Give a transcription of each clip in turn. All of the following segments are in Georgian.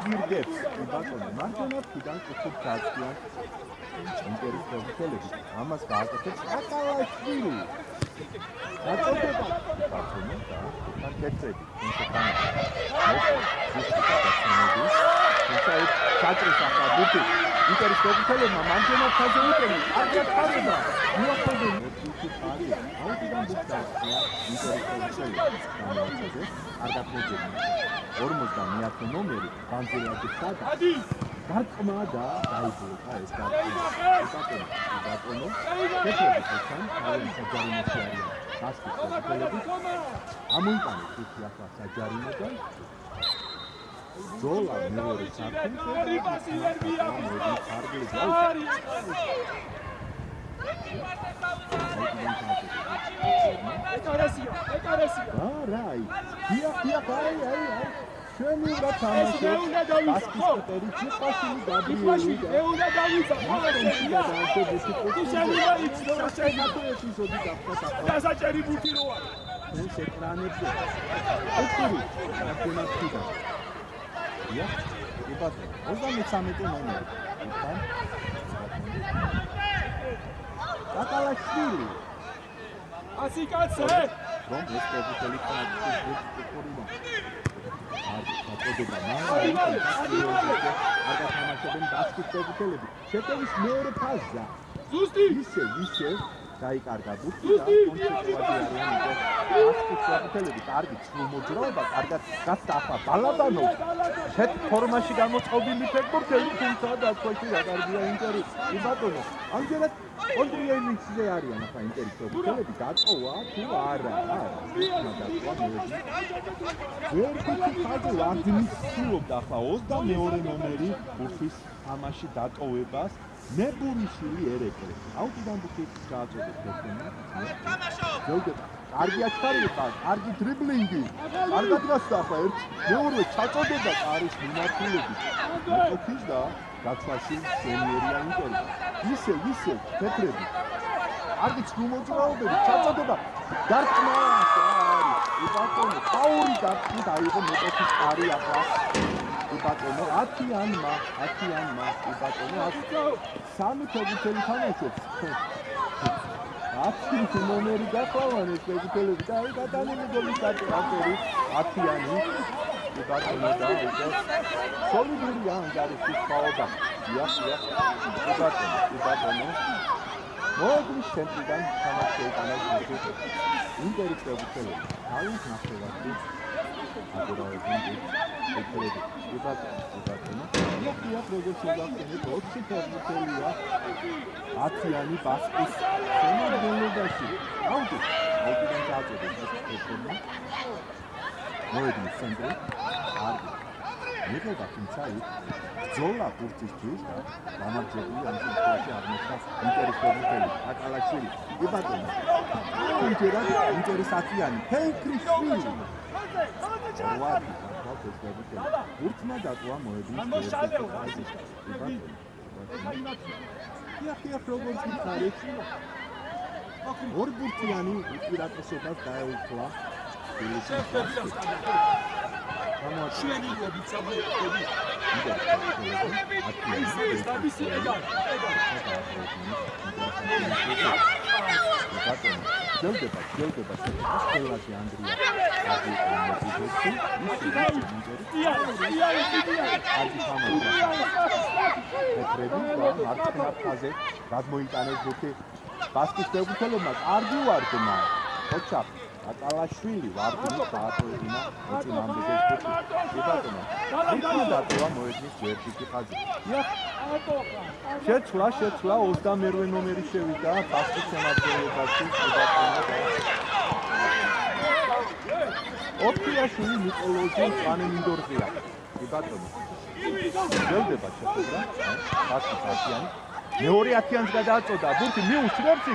იზრდებს ბატონო მარჯვენა ფრთიდან კუთხით გაწვიან ინტერის პროფესიოლები ამას გააკეთებს აკალაშვილი გაწოდება ბატონო და თან კეთრები თუმცა ჩაჭრის ახლა ბუთი ინტერის პროფესიოლებმა მარჯვენა ფრთაზე უყურეს კარგად ხარება მოახერხეს ერთი ხარი აუტიდან ბუთი ინტერის პროფესიოლები გამოაცხადეს კარგად მოძებნა 59 ნომერი ბანძილაძის სადა გარყმა და დაიბოლა ეს ბატონო კეთრები თან თავი საჯარიმოში არიან გასკის პროფესიოლები ამოიტანეს თვითი ახლა საჯარიმოდან ზოლა მეორე საფინტერი პასიერბია რაი შენი რა თამაში გასკის პეტერი ჩიხაშილი გაბრიელი და უნდა დავიცა დასაჭერი ბუთი რო არის ეს ეკრანებზე ოქური აკუნაფიდა ია იბათ 33 ნომერი თან აკალაშვილი ასიკაცე რომ ეს პროფესიოლი ხარ აწოდება არ გათამაშებენ ბასკის პროფესიოლები შეტევის მეორე ფაზა ზუსტი ისე დაიკარგა ბუთი და კონცენტრირებული არიან ბასკის პროფესიოლები კარგი ცრუმოძრაობა კარგად გასცა ახლა ბალაბანოვ შეთ ფორმაში გამოწყობილი ფეხბურთელი თუმცა დაცვაში დაკარგია ინტერი იბატონო ამჯერად კონტრიელინგზე არიან ახლა ინტერის პროფესიოლები დაწოვა თუ არა ერთი ხაზი ვარდნის ცდილობდა ახლა 22 ნომერი ბურთის თამაში დატოვებას ნებურიშვილი ერეკლე აუტიდან ბუთი გააწოდეს კარგი აჩქარება, კარგი დრიბლინგი. კარგად გასცა ახლა ერთ მეორე ჩაწოდება კარის მიმართულებით. მოხის და გაცვაში სენიორია ინტერი. ისე თეთრები. კარგი ცრუმოძრაობები ჩაწოდება. გარყმა არის. იბატონო, ფაური დაფი დაიღო მეტოქის კარი ახლა. იბატონო 10-ანმა იბატონო 3 ფეხბურთელი თამაშობს. 10 ნომერი გახლავანეს ფეხბურთელები და აი გადანილი გოლის დაწერი 10-ანი იბატონო და სოლიდური ანგარიშის ხაობა იბატონო მოგვის ცენტრიდან თამაში ეკანა ინტერის ფეხბურთელები თავის ნახევარში აგურავებენ ფეხბურთელები იბატონო იახია პროგრესი გახსენეთ 20 ფეხბურთელია 10-იანი ბასკის შემადგენლობაში აუტიდან წაწოდეს ფეხბურთელი მოედნის ცენტრი კარგი მიღება თუმცა ბრძოლა ბურთისთვის და გამარჯვებული ამ შემთხვევაში აღმოჩნდა ინტერის ფეხბურთელი აკალაშვილი იბატონო თუმჯერად ინტერის 10-იანი ფელკრიშვილი ბურთმა დატოვა მოედნის ერთ-ერთი იახია პროგრესი ხარეთ ორ ბურთიანი უპირატესობას დაეუფლა შენილობი წაბლები ის დაბისი ეგარ ჯელდება სკოლაში ანდრია გადმოიტანეს ბუთი ბასკის ფეხბურთელებმა კარგი ვარდნა ოჩაფ აკალაშვილი ვარდნის დაატოვებინა ეწინააღმდეგეს ბუთი იბატონო დატოვა მოედნის ერთ-ერთი ხაზი შეცვლა 22 ნომერი შევიდა ბასკის შემადგენლობაში ოქიაშვილი ნიკოლოზი პანემინდორზია იბატონო ჯელდება შეხვდა ბასკის 10-იანი მეორე 10-იანს გადააწოდა ბურთი მიუსწრებს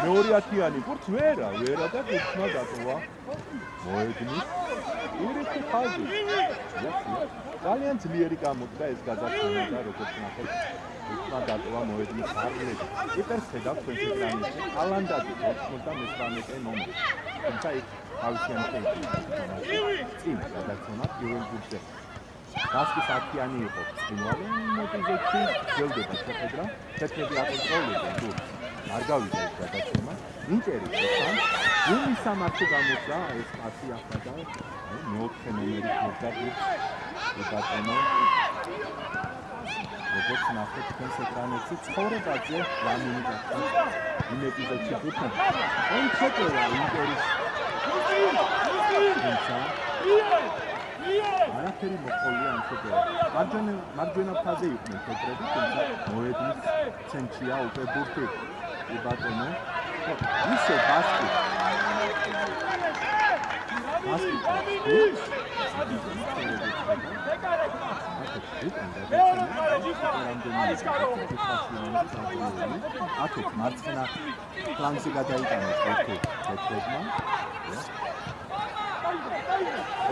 მეორე 10-იანი ბურთს ვერა და ბურთმა დატოვა მოედნის ერთ-ერთი ხაზი ძალიან ძლიერი გამოდგა ეს გადაწყვეტა და როგორც ნახეთ ბურთმა დატოვა მოედნის არლები იპერს ხედავთ თქვენს ეკრანებზე ალანდაძე 98 ნომერი თუმცა იქ თავისიანი წინ გადაცემა პირველ ბურთზე ბასკის 10-იანი იყო წინვალე ეპიზოდში გელდება შეხედრა თეთრები აკონტროლებენ გულს არ გავიდა ეს გადაცემა ინტერი თან უმის სამართი გამოსა ეს პასი ახლა და მეოთხე ნომერი მოხდა ბატონო როგორც ნახეთ თქვენს ეკრანებზე ცხოვრებაზე რამინი გახდა იმ ეპიზოდში გუთან он ჩეკელა ინტერის არაფერი მოყოლია ამ შეკელა მარჯვენა ფაზე იყვნენ თეთრები თუმცა მოედნის ცენტრია უკვე ბურთი ბატონო ისე ბასკი აქეთ მარცხენა ფლანგზე გადაიტანეს თეთრებმა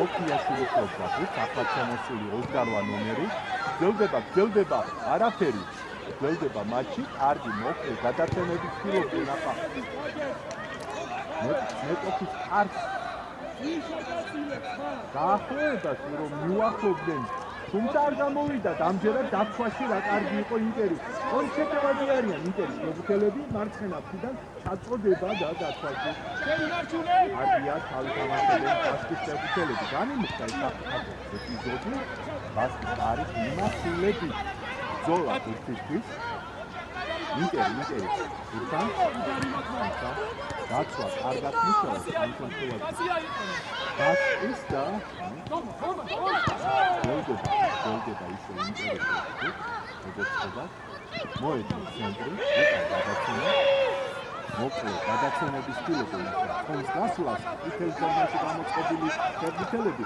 ოკიაშვილი ხდება ახლა შემოსული 28 ნომერი გელდება არაფერი გელდება მატჩი კარგი მოკლე გადაცემების ფილოგი ნახა მეტოქის კარს დაახლოებას რომ მიუახლოვდნენ თუმცა არ გამოვიდა ამჯერად დაცვაში რა კარგი იყო ინტერი ორი ჩეკევადი არიან ინტერის მებუთელები მარცხენა ფრთიდან წაწოდება და დაცვაში არია თავი თამაშობენ ბასკის მებუთელები განიმუხტა ეს ეპიზოდი ბასკის არის მიმართულები ზოლა ბურთისთვის ინტერი ურთან დაცვა კარგად მუშაობს ამ შემთხვევაში ბასკის და გოლდება ისე ინტერესი როგორც ხდება მოედნის ცენტრი გადაცემა მოკლე გადაცემების ფილოგი ხონს გასვლას თითელ ზონაში გამოწყობილი ფერმიტელები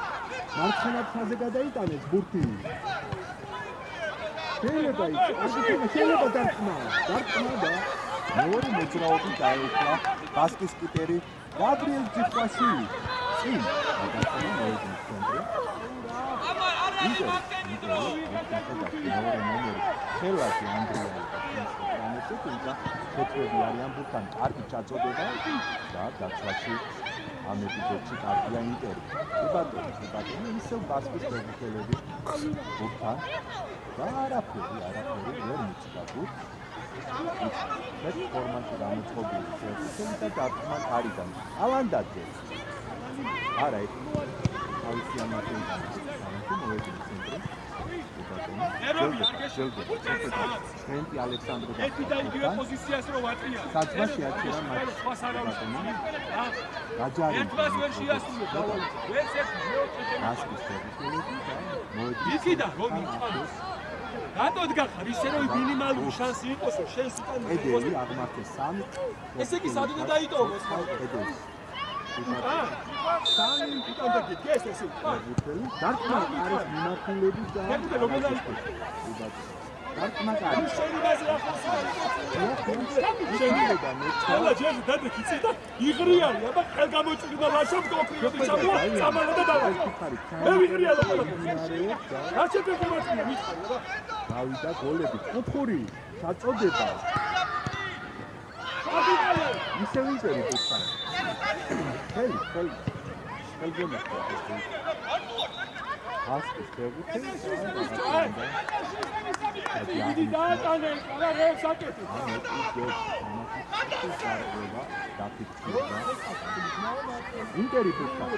მარცხენა ფაზე გადაიტანეს ბურთი შეიძლება დარტყმა და მეორე მოძრაობით დაეუფლა ბასკის კიპერი გაბრიელ ჯიხვაშვილი წინ გადაცემა მოედნის ცენტრი ინტერი მეორე ნომერი ხელაძე ანდრია ამეთქე თუმცა თეთრები არიან ბურთთან კარგი ჩაწოდება და დაცვაში ამ ეპიზოდში კარგია ინტერი ბატონო ისევ ბასკის მებუთელები ბურთთან და არაფერი ვერ მიჩნდა ბურთს მე ფორმაში გამოწყობილი შეეცდები და დარტყმა კარიდან ალანდაძე არა ეს თავისიან მატერიალს მოედნის ცენტრი ტრენტი ალექსანდრო და იგივე პოზიციას რო ვატრია საჭმაში აჩერა მატჩი გაჯარი ერთმას ვერ შეასრულებს ვერც ერთ მეოთხე ბასკის მებუთელები და მოედნის იქიდა რომ იწყოს რატოდ გახარ ისე რომ მინიმალური შანსი იყოს რომ შენს უკან ედელი აღმართეს 3 ესე იგი სად უნდა დაიტოვოს ედელი სამი უკან და გიგეს ესე დარტყმა არის მიმართულები და დარტყმა არის შენიდაზე ახალს შენიდა მეცალა ჯერ დადექიცი და იღრიანი აბა ხელგამოჭრიდა ლაშობ გოქრიოდი ჩამოა სამალა და დავა მე ვიღრია და რა შეგვიძლია მითხარი აბა გავიდა გოლები ყოფური საწოდება ისე ვინტერი ბურთთან ხელი ბასკის მებუთელი დიდი დაატანე რა რევს აკეთე ინტერი ბურთთან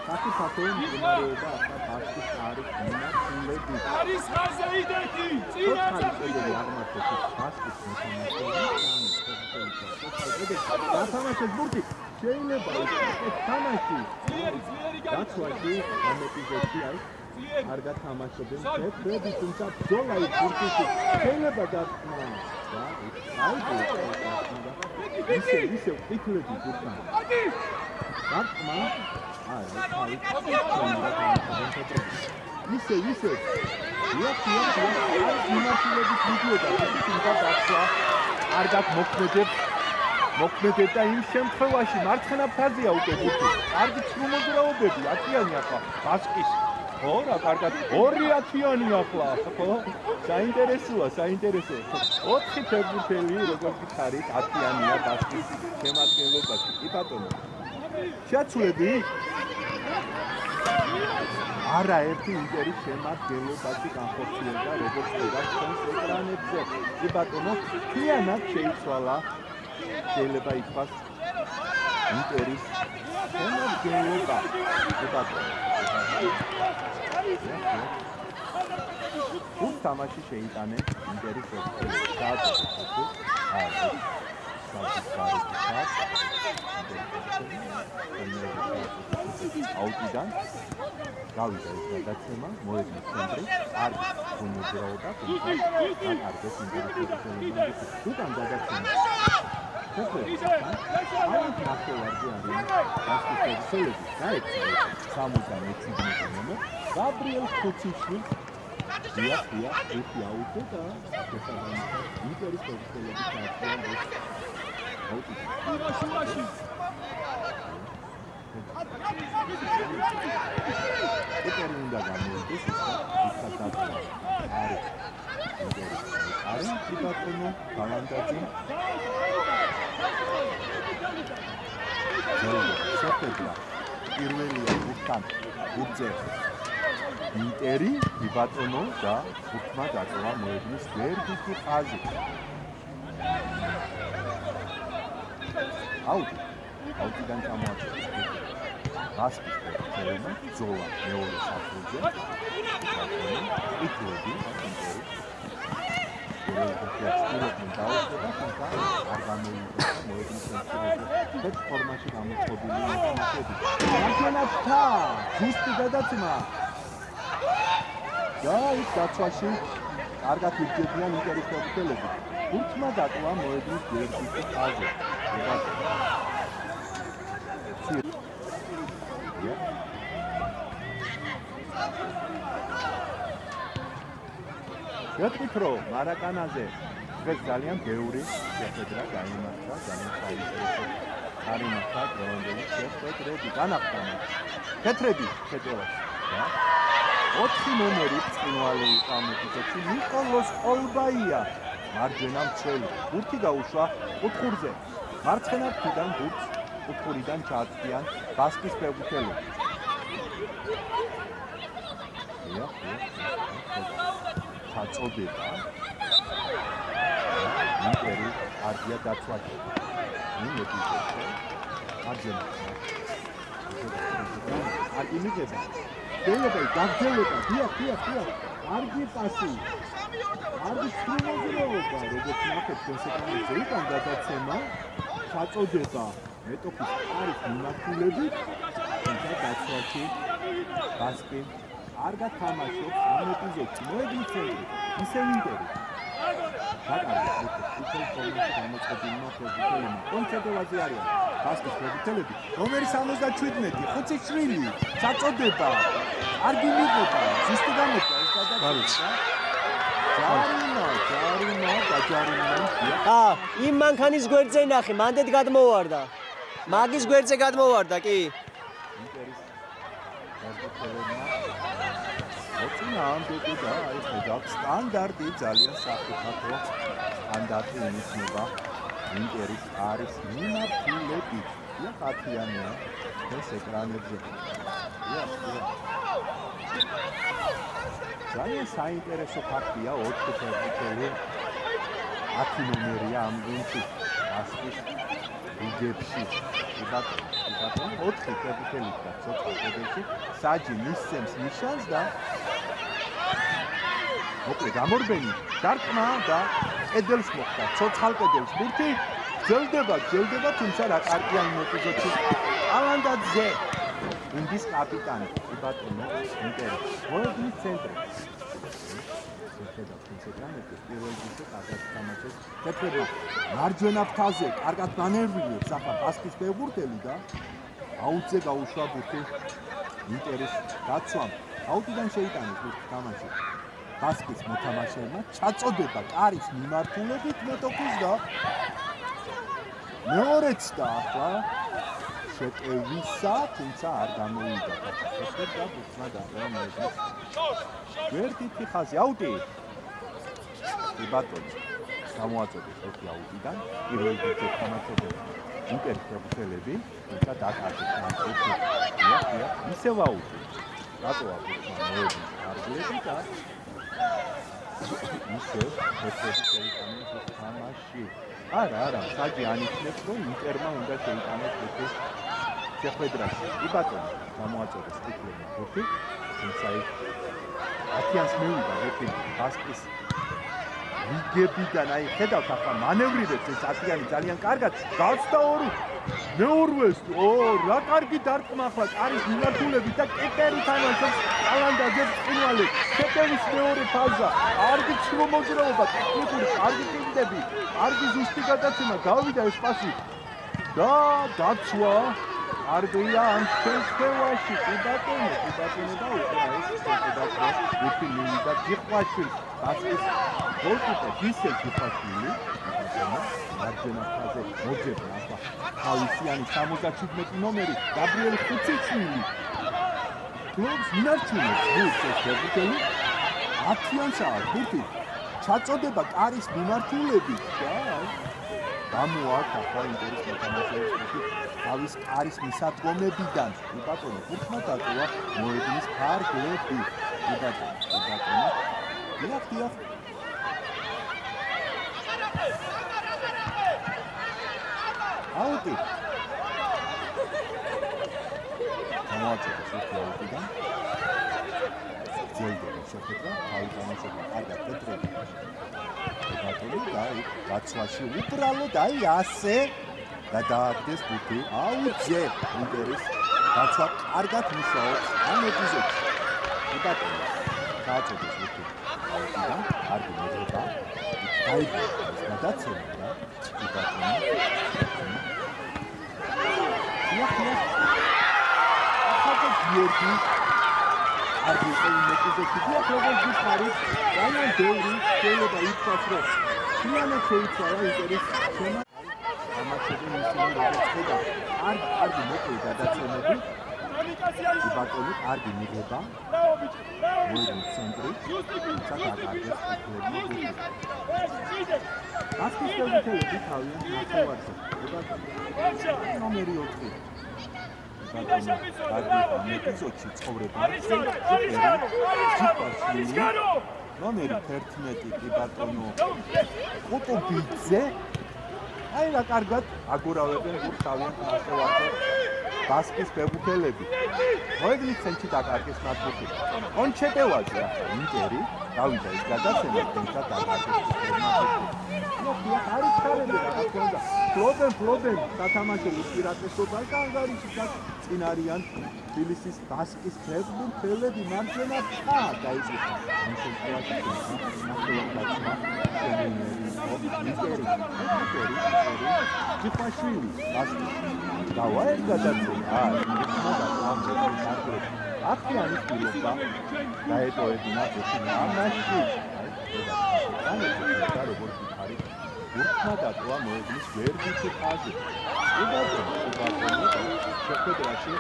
საკუთარ მდგომარეობა ახლა ბასკის არის მიმართულები არის ხაზე იდეთი წინაცა აღმართეს ბასკის მოთამაშე ბურთი შეიძლება იყოს თამაში დაცვაში ამ ეპიზოდში არის კარგად თამაშობენ თეთრები თუმცა ბრძოლა ის ბურთში შეიძლება დარტყმა და ისე ვკითხულები ბურთთან დარტყმა ისე მიმართულებით მიდიოდა თუმცა დაცვა კარგად მოქმედებ და იმ შემთხვევაში მარცხენა ფაზია უკვე ბურთი კარგი ცრუმოძრაობები 10-იანი ახლა ბასკის ხო რა კარგად 2-10-იანი ახლა ხო საინტერესოა 4 ფეხბურთელი როგორც გითხარით 10-იანია ბასკის შემადგენლობაში კი ბატონო შეაცვლები? არა, ერთი ინტერის შემადგენლობაში განხორციელდა, როგორც ხედავთ ჩვენს ეკრანებზე. კი ბატონო, მთლიანად შეიცვალა. შეიძლება ითქვას ინტერის შემადგენლობა. კი ბატონო. თუ თამაში შეიტანეს ინტერის აუტიდან გავიდა ეს გადაცემა, მოედნის ცენტრი, არ გუნდრაობა, თუმცა აკარგეს ინტერესები. უკან გადაცემა. ამით ნახევარზე არის გასწრებული გაეცა 66 ნომერ გაბრიელ ხუციშვილს დიახ, ერთი აუტო და ინტერის პროფესიონალები ჩააჩვენენ ეს აუტი. ეტერი უნდა გამოვიდეს ის გადაცემა. არის პრიბატონო გალანდაძე. შეფერდა პირველია უკან გუძე ინტერი ბატონო და უკმა დაწვა მოედნის ვერდიტი ხაზი. აუტიდან წამოაწყდა. გასკის პროფესიონალმა ზოლა მეორე საფუძე. იტლები ინტერი. არ გამოვიდა მოედნის ცენტრში. ეს ფორმაში გამოწყობილი ინფორმაციები. ჩემპიონატთა ზუსტი გადაცემა. და ის დაცვაში კარგად იბრძოდნენ ინტერის პროფესიონალები. ურთმა დატოვა მოედნის ვერდიტი ხაზი. ვეთქვით რომ მარაკანაზე დღეს ძალიან ბევრი შეხვედრა გაიმართა, ძალიან საინტერესო არიმართა დროინდელი შეხვედრები განახტანა. თეთრები შეწევაში და 4 ნომერი ბრწყინვალე იყო ამ ეპიზოდში ნიკოლოს ყოლბაია მარჯვენა მცველი. გურთი გაუშვა კუთხურზე. მარცხენა ფრთიდან გურთს კუთხურიდან ჩააცდიან ბასკის ფეხბურთელები. წოდება ინტერი არგია დაცვაში ეპიზოდში არჯენა არ იმიგება დელება გაგძელება დიახ არგი პასი არგი სტრუმოზროობა როგორც ნახეთ კონსეკვენციები უკან გადაცემა ჩაწოდება მეტოქის არის მიმართულებით თუმცა დაცვაში ბასკი არ გათამაშობს ამ ეპიზოდში მოედნის ცენტრი ისე ინტერი დაკარგეს ისე ფორმაში გამოწყობილმა პროფესიონალმა კონცერტოვაზე არიან ბასკის პროფესიონალები ნომერი 77 ხუციშვილი ჩაწოდება არ გიმიღება ზუსტი გამოდგა ეს გადაცემა ჯარიმა იმ მანქანის გვერდზე ნახე მანდეთ გადმოვარდა მაგის გვერდზე გადმოვარდა კი ინტერის პროფესიონალმა ოცინა ამდები და ეს ხედავთ სტანდარტი ძალიან საფრთხო სტანდარტი ინიშნება ინტერის არის მიმართულებით და ხათიანია ეს ეკრანებზე ძალიან საინტერესო ფაქტია 4 ფეხბურთელი 10 ნომერია ამ გუნდში ასკის რიგებში ბატონო 4 ფეხბურთელი და ცოტა კედელში საჯი მისცემს ნიშანს და მოკლე გამორბენი დარტყმა და კედელს მოხდა ცოცხალ კედელს ბურთი გრძელდება თუმცა რა კარგია იმ ეპიზოდში ალანდაძე გუნდის კაპიტანი ბატონო ინტერი მოედნის ცენტრი კონცენტრაცია პირველ გუნდზე კარგად თამაშობს თეთრები მარჯვენა ფრთაზე კარგად დანერვიებს ახლა ბასკის ფეხბურთელი და აუტზე გაუშვა ბურთი ინტერის დაცვამ აუტიდან შეიტანეს ბურთი თამაში ბასკის მოთამაშეებმა ჩაწოდება კარის მიმართულებით მეტოქის და მეორეც და ახლა შეტევისა თუმცა არ გამოვიდა ეს და ბურთმა დაყვა მოედნის ვერდიტი ხაზი აუტი ბატონო გამოაწოდეთ ერთი აუტიდან პირველი გუნდზე თამაშობენ ინტერის ფეხბურთელები და დაკარგეს ნაკრებში. ისევ აუტი. დატოვა ფეხბურთმა მოედნის არგლები და ისევ ფეხბურთი შეიტანეს თამაში. არა, საჯი ანიშნებს, რომ ინტერმა უნდა შეიტანოს ფეხბურთი შეხვედრაში. კი ბატონო, გამოაწოდეს ფეხბურთი ფეხბურთი, თუმცა 10-იანს მივიდა ფეხბურთი ბასკის ლიგებიდან, აი ხედავთ ახლა მანევრირებს ეს 10-იანი ძალიან კარგად, გაცდა მეორეს, რა კარგი დარტყმა ახლა კარის მიმართულებით და კეპერი თამაშობს ალანდაძე წინვალე. კეპერის მეორე ფაზა, კარგი ჩრომოძრაობა, ტექნიკური კარგი კიდები, კარგი ზუსტი გადაცემა, გავიდა ეს პასი და დაცვა არგია ამ შემთხვევაში. კი ბატონო და უკვე ეს შეგდაცვა ერთი მივიდა გიხვაშვილი. ბასკის გოლკიპერ გისელ გიხვაშვილი მარჯვენა ხაზზე მოძებნა ახლა თავისიანი 77 ნომერი გაბრიელ ხუციშვილი. კლუბს ინარჩუნებს გულს ეს ფეხბურთელი 10-იანსაა ხუთი ჩაწოდება კარის მიმართულებით და გამოაქვს ახლა ინტერის მოთამაშეებს თავის კარის მისადგომებიდან. კი ბატონო, ხუთმა დატოვა მოედნის ფარგლები. კი ბატონო. დიახ. აუტი. გამოაჩერეს ეს აუტიდან. ძელდება შეხედა, თავი თამაშობა კარგად პეტრები. ბატონი და გაცვაში უბრალოდ აი ასე და დააგდეს ფუთი. აუძე ინტერის გაცვა კარგად მუშაობს ამ ეპიზოდში. კი ბატონო, გააწოდეს ფუთი. აუტიდან კარგი მოძრაობა. დაიბადა გადაცემა და კი ბატონო. ახლა გიორგი არბიტრი მეტიზეთი როგორც გიხარით ძალიან ბევრი შეიძლება ითქვას რომ თიანად შეიცვალა ინტერის შემა ამაჩები ისინი როგორც ხედავ კარგი მოკლე გადაცემები ბატონი კარგი მიღება მოედნის ცენტრი საკაკარგეს ფეხბურთელი ბასკის ფეხბურთელები თავიანთ ნახევარზე ნომერი 4 ბატონო ეპიზოდში ცხოვრება ნომერი 11 კი ბატონო კუტუბიძე აი რა კარგად აგურავებენ გულ თავიანთ ნახევარზე ბასკის ფეხბურთელები მოედნის ცენტრში დაკარგეს ნაკრები კონჩეტევაძე ახლა ინტერი გავიდა ეს გადაცემა თუმცა დაკარგეს არის ხარები რა თქმა უნდა ფლობენ სათამაშო უპირატესობა და ანგარიშის წინარიან თბილისის ბასკის ფეხბურთელები მარჯვენა ხა დაიწყო ამ შემთხვევაში ნახევარდაცვა ინტერი ჯიფაშვილი ბასკის დავაერ გადაცემა აფრიანი პირობა დაეტოვებინა ეს ამაში გურთმა დატოვა მოედნის გვერდითი ხაზი. შეხვედრაში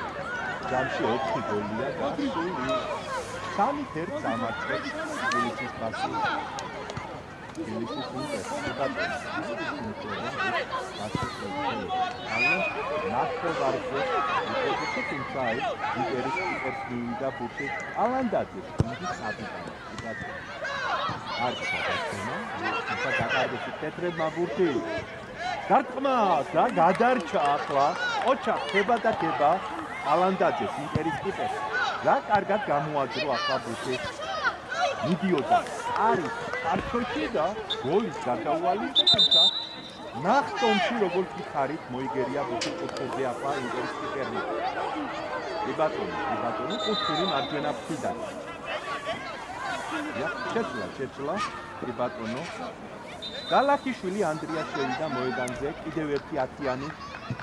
ჯამში 4 გოლია და სულ 3 ფერს ამარცხებს თბილისის ბასკი. თბილისის ინტერს ნახევარზე იყო თუმცა ინტერის კიპერს მივიდა ფუთი ალანდაძეს ინდის კაპიტანი. არქა დაცემა, თუმცა დაკარგეს პეტრებმა ბურთი. დარტყმა და გადარჩა ახლა ოჩა ხება და ხება ალანდაძეს ინტერის კიპერს. რა კარგად გამოაძრო ახლა ბურთი. მიდიოდა არის არქოში და გოლის გადავალი თუმცა ნახტომში როგორც გიხარით მოიგერია ბურთი კუთხეზე ახლა ინტერის კიპერმა. კი ბატონო, კუთხური მარჯვენა ფრთიდან. შეცვლა კი ბატონო გალაკიშვილი ანდრია შევიდა მოედანზე კიდევ ერთი 10-იანი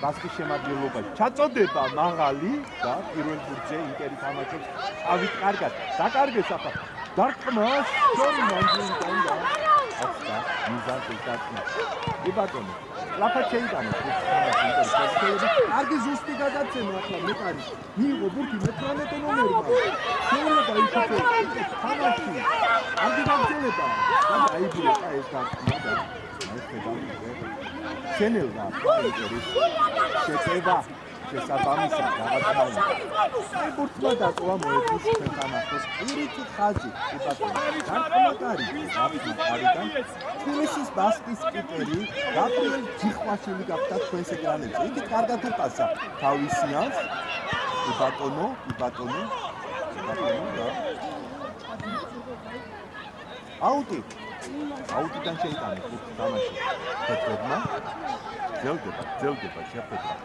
ბასკის შემადგენლობაში ჩაწოდება მაღალი და პირველ ბურთზე ინტერი თამაშობს ავით კარგად დაკარგეს ახლა დარტყმა შორი მანძილიდან და ახლა მიზანს დარტყმა კი ბატონო ლაფა შეიტანეს კარგი ზუსტი გადაცემა ახლა მეტარი მიიღო ბურთი 18 ნომერმა შეიძლება იფიქროს თამაში არ გაგრძელება და აიბურა ეს დარტყმა შენელდა ინტერის შეწება შესაბამისად გადაწყდა. ბურთმა დატოვა მოედნის ჩვენთანახოს პირიქით ხაზი გარტყმაკარი გარტყმაკარიდან თბილისის ბასკის სპიკერი გაბრიელ ჯიხვაშვილი გახდა ჩვენს ეკრანებზე. იგი კარგად უყასა თავისიანს ბატონო და აუტიდან შეიტანა ბურთი თამაში ფეთრებმა ძელდება შეფეთრა.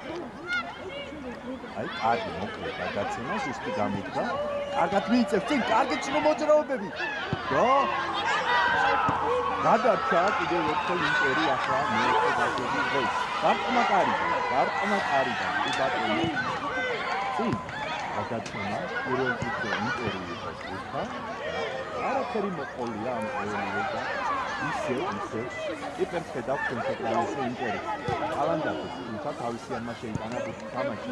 აი კარგი მოკლე გადაცემა ზუსტი გამიგდა. კარგად მიიწევს წინ, კარგი მოძრაობები. და გადარჩა კიდევ ერთხელ ინტერი ახლა მეოთხე გასული გოლი. გარტყმაკარიდან ბატონო. წინ გადაცემა პირველ რიგში ინტერი იყო. არაფერი მოყოლია ამ ყოველივე და ისე იპერს ხედავ კონცენტრაციაში ინტერი. ალანდაკის თუმცა თავისიანმა შეიტანა თამაში.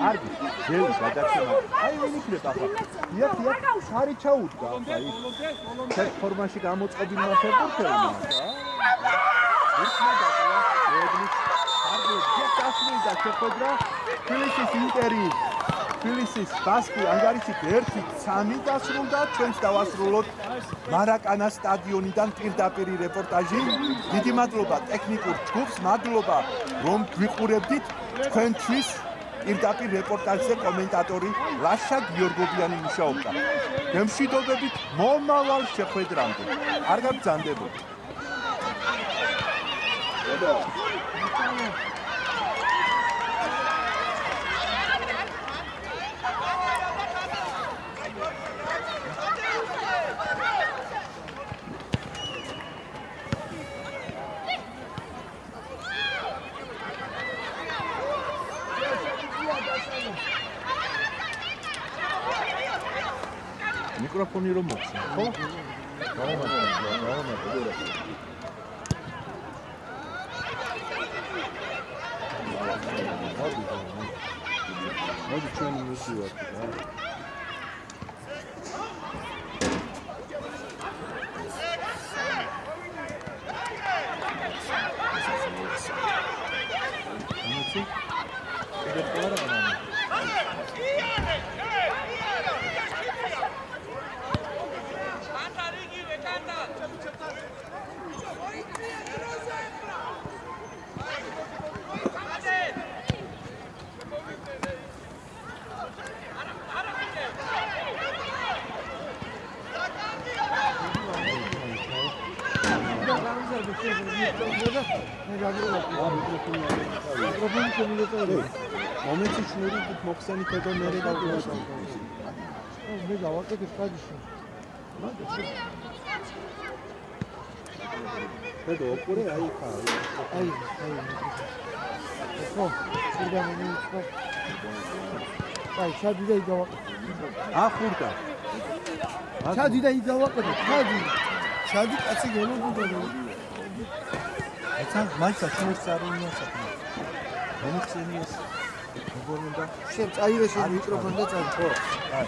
კარგი, ძელი გადაცემა. აი ვინ იქნება ახლა? დიახ, ხარი ჩაუდგა. აი ეს ფორმაში გამოწყობილმა ფეხბურთელმა და ისმა დატოვა მოედნის კარგი გასვლიდა შეხვედრა თბილისის ინტერი. თბილისის ბასკი ანგარიშით 1-3 დასრულდა. ჩვენც დავასრულოთ მარაკანა სტადიონიდან პირდაპირ რეპორტაჟი. დიდი მადლობა ტექნიკურ ჯგუფს, მადლობა რომ გვიყურებდით. თქვენთვის პირდაპირ რეპორტაჟზე კომენტატორი ლაშა გიორგობიანი მუშაობდა. გემშვიდობებით მომავალ შეხვედრამდე. კარგად ბრძანდებოდეთ. მიკროფონი რომ მოხსნა, ხო? მოდი ჩვენი მისივართ რა. ამიცი? ეგრე არა არა. მომენტი შნური მოხსენი ქედა მერე და მე გავაკეთებ კაჯში. ბედო ოქრე აი ხა. აი. ხო, შეიძლება მომიწვა. აი, შადიდა იგავაკეთე. ახურდა. შადიდა იგავაკეთე. შადი კაცი გელობოდა. ეცან მაიცა შენს წარუნია საქმე. მომხსენიეს. მოგონდა. შენ წაიღე შენ მიკროფონი და წავ. ხო. აი.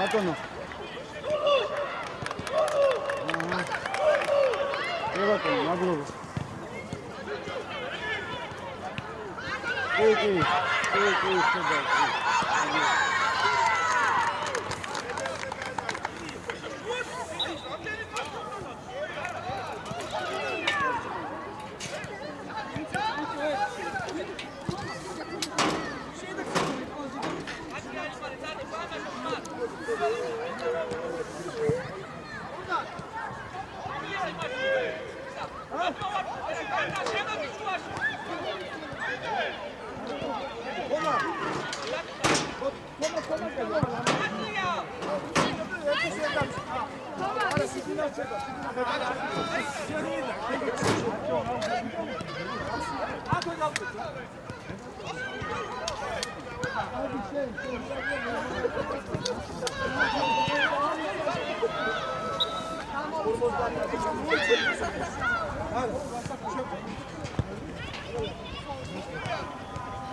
ატონო. ევაკო, მადლობა. ოკეი, შედა.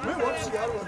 მე ვაფშე არ ვარ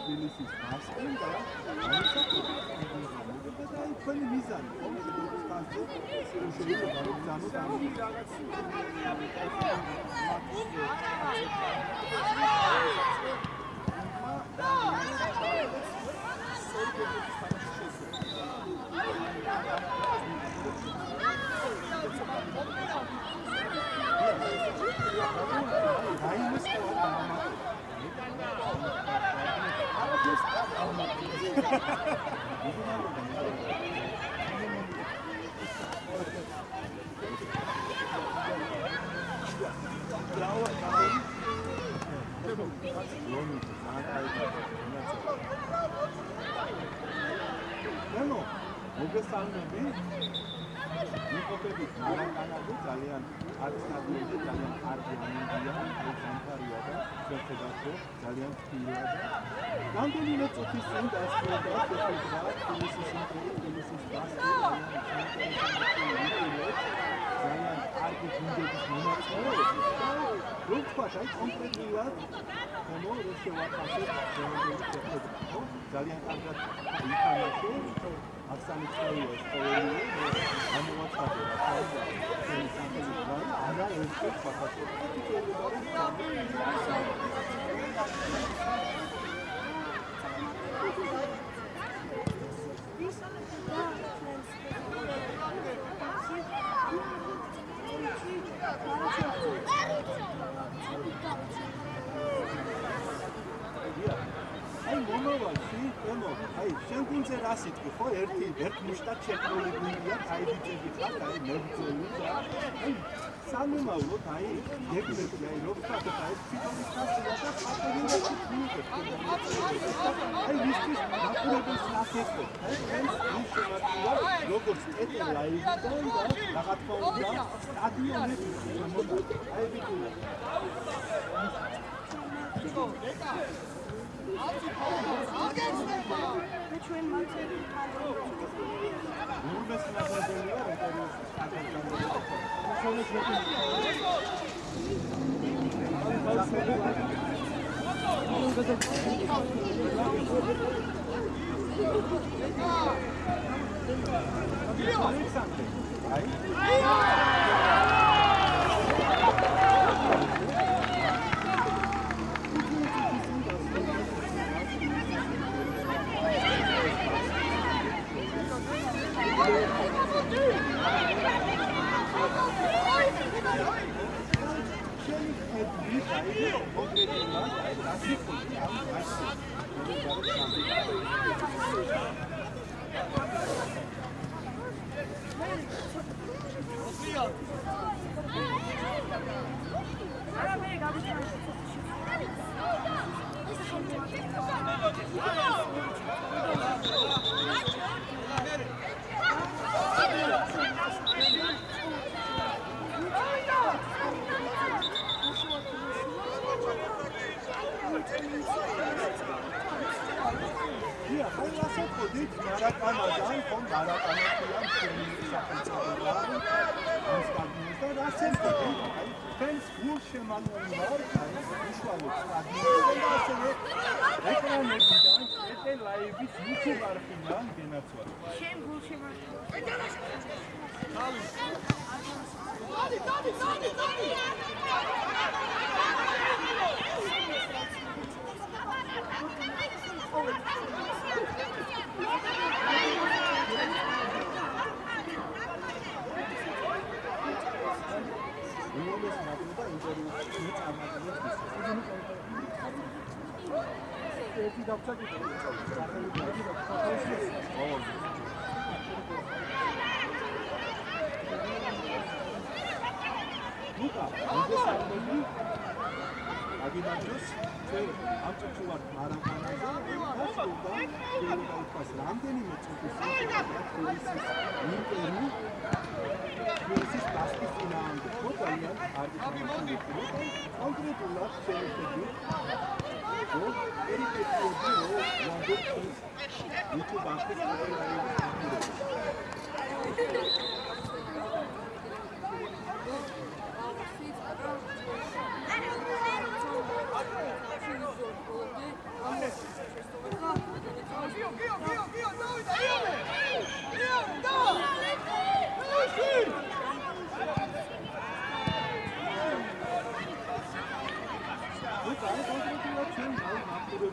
Tbilisi,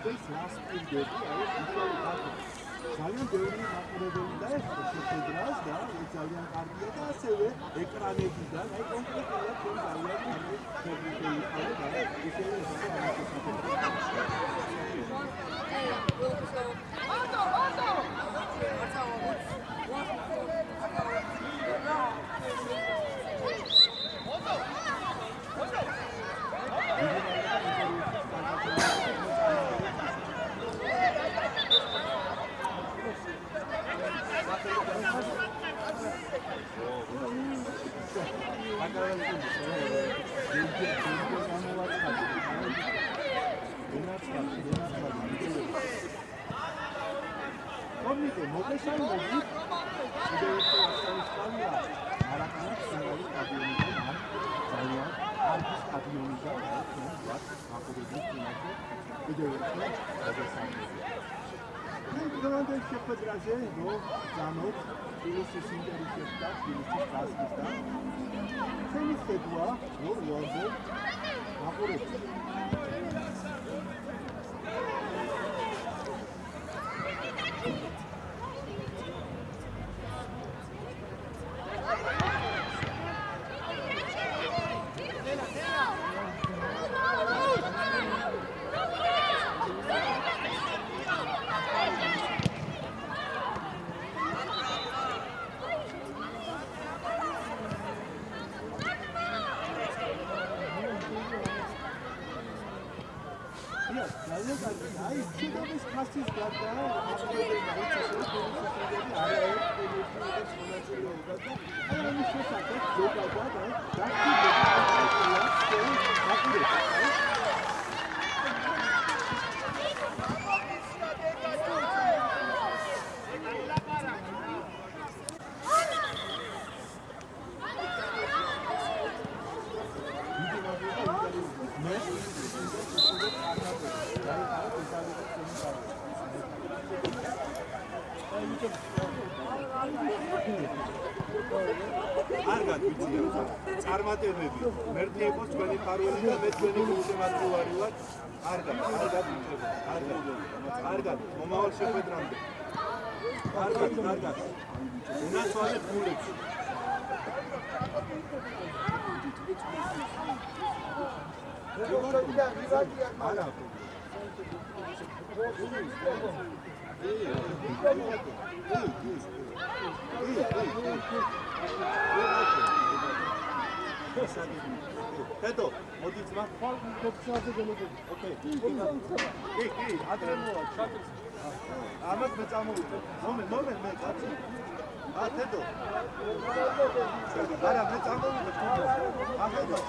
მოდელს ნასპინდები, აი უშუალო გაკეთება. ძალიან ბევრი მაყურებელი დაეხო შეხვედრას და ძალიან კარგია და ასევე ეკრანებიდან, აი კონკრეტულად ჩვენ ძალიან კარგი შეგვიძლია და ისევე შეხვედრაზე რო განოთ ფილოსოფიის ინტერესებს და ფილოსოფიის გასწრას და ჩემი ხედვა რომ ვარდე მაყურებს აი შედობის ხასის გარდა მასწავლებელი მაინც არის შესაძლოა ზოგადად კარგად ვიცია წარმატებები მერტი იყოს თქვენი ფარველი და მე თქვენი გულშემატკივარი ვარ კარგად მომავალ შეხვედრამდე კარგად უნაცვალებ გულებს არა Հետո, մոտից մա քոփչაზე գնոց։ Okay։ Კი, ადრე მოვა, շատ ამას მეწამოვიდე։ მომენტ მე კაცი։ հետո։ არა, მეწამოვიდე თუნდაც। ახლა.